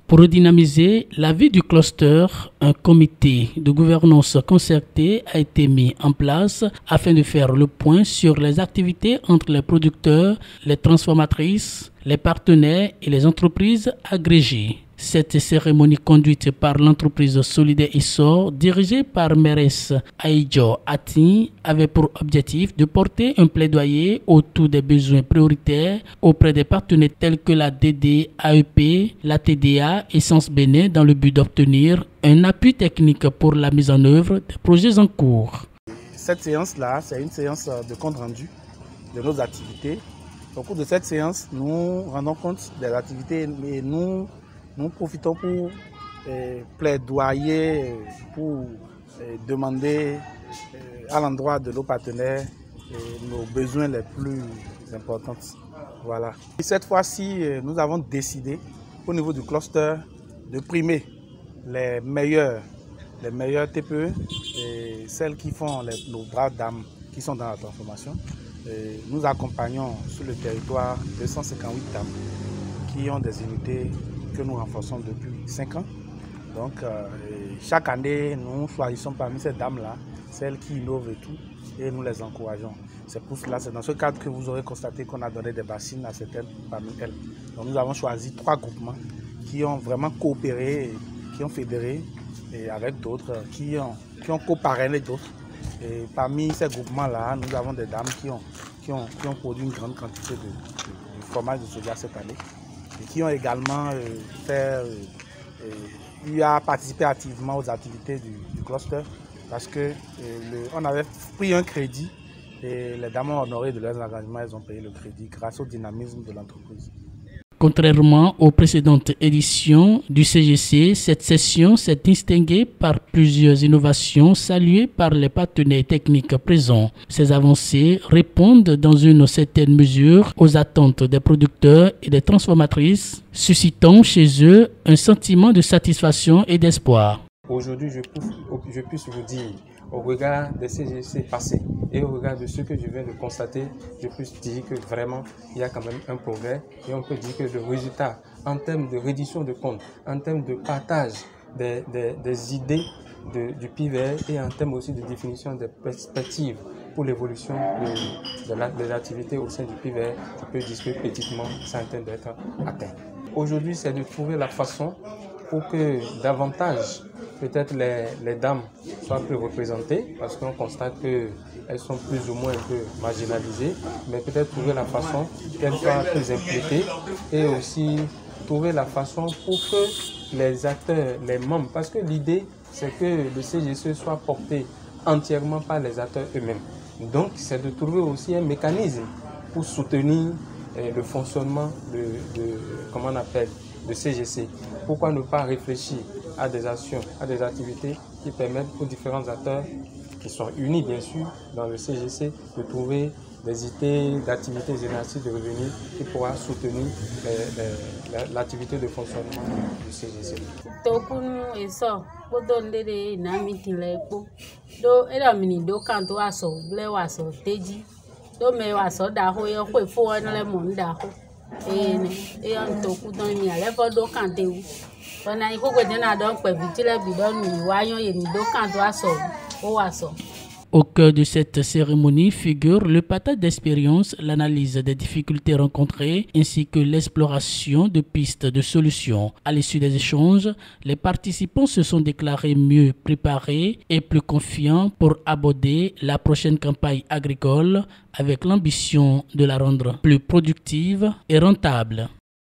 Pour redynamiser la vie du cluster, un comité de gouvernance concerté a été mis en place afin de faire le point sur les activités entre les producteurs, les transformatrices, les partenaires et les entreprises agrégées. Cette cérémonie conduite par l'entreprise Solidaire Essor, dirigée par Mérès Aïdjo Ati, avait pour objectif de porter un plaidoyer autour des besoins prioritaires auprès des partenaires tels que la DDAEP, la TDA et Sens Bénin dans le but d'obtenir un appui technique pour la mise en œuvre des projets en cours. Cette séance-là, c'est une séance de compte rendu de nos activités. Au cours de cette séance, nous rendons compte des activités et nous profitons pour plaidoyer, pour demander à l'endroit de nos partenaires nos besoins les plus importants. Voilà. Et cette fois-ci, nous avons décidé au niveau du cluster de primer les meilleurs TPE et celles qui font nos braves dames qui sont dans la transformation. Et nous accompagnons sur le territoire 258 dames qui ont des unités que nous renforçons depuis 5 ans. Donc chaque année, nous choisissons parmi ces dames-là celles qui innovent et tout, et nous les encourageons. C'est pour cela, c'est dans ce cadre que vous aurez constaté qu'on a donné des bassines à certaines parmi elles. Donc nous avons choisi 3 groupements qui ont vraiment coopéré, qui ont fédéré et avec d'autres, qui ont coparrainé d'autres. Et parmi ces groupements-là, nous avons des dames qui ont produit une grande quantité de fromage de soja cette année. Et qui ont également participé activement aux activités du cluster parce qu'on avait pris un crédit et les dames ont honoré de leurs engagements, elles ont payé le crédit grâce au dynamisme de l'entreprise. Contrairement aux précédentes éditions du CGC, cette session s'est distinguée par plusieurs innovations saluées par les partenaires techniques présents. Ces avancées répondent dans une certaine mesure aux attentes des producteurs et des transformatrices, suscitant chez eux un sentiment de satisfaction et d'espoir. Aujourd'hui, je puisse vous dire, au regard des CGC passés et au regard de ce que je viens de constater, je peux dire que vraiment, il y a quand même un progrès et on peut dire que le résultat, en termes de reddition de comptes, en termes de partage des idées du PIVR et en termes aussi de définition des perspectives pour l'évolution de l'activité au sein du PIVR, je peux dire que petitement, ça est en train d'être atteint. Aujourd'hui, c'est de trouver la façon pour que davantage peut-être les dames soient plus représentées parce qu'on constate qu'elles sont plus ou moins un peu marginalisées, mais peut-être trouver la façon qu'elles soient plus impliquées et aussi trouver la façon pour que les acteurs, les membres, parce que l'idée c'est que le CGC soit porté entièrement par les acteurs eux-mêmes. Donc c'est de trouver aussi un mécanisme pour soutenir le fonctionnement de CGC. Pourquoi ne pas réfléchir à des actions, à des activités qui permettent aux différents acteurs, qui sont unis bien sûr dans le CGC, de trouver des idées d'activités génératives de revenus qui pourra soutenir l'activité de fonctionnement du CGC. Au cœur de cette cérémonie figure le partage d'expériences, l'analyse des difficultés rencontrées ainsi que l'exploration de pistes de solutions. À l'issue des échanges, les participants se sont déclarés mieux préparés et plus confiants pour aborder la prochaine campagne agricole avec l'ambition de la rendre plus productive et rentable.